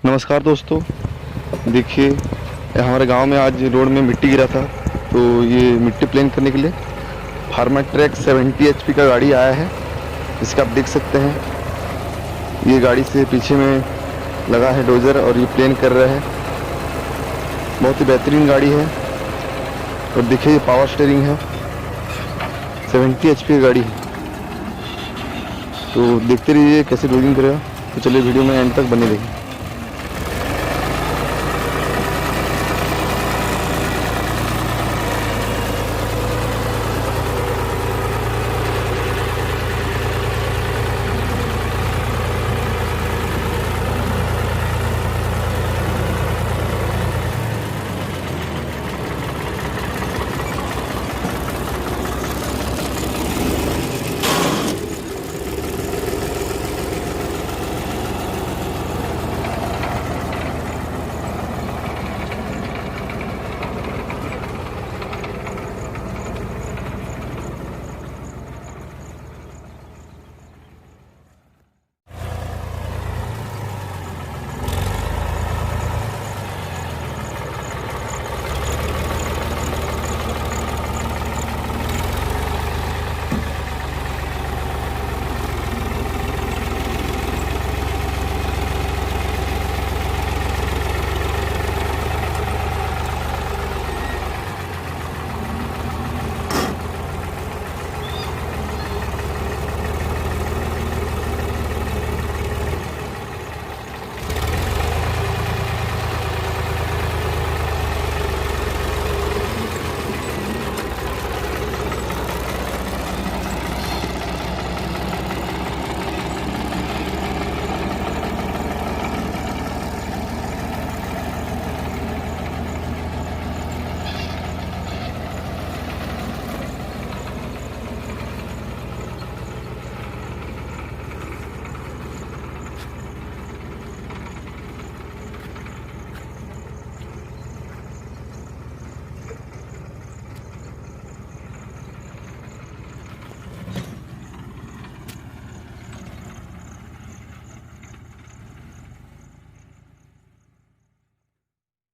नमस्कार दोस्तों, देखिए हमारे गांव में आज रोड में मिट्टी गिरा था, तो ये मिट्टी प्लेन करने के लिए फार्मा ट्रैक 70 HP का गाड़ी आया है। इसका आप देख सकते हैं, ये गाड़ी से पीछे में लगा है डोजर और ये प्लेन कर रहा है। बहुत ही बेहतरीन गाड़ी है और देखिए ये पावर स्टीयरिंग है, 70 HP की गाड़ी है। तो देखते रहिए कैसे डोजिंग करेगा। तो चलिए वीडियो में एंड तक बने रहिए।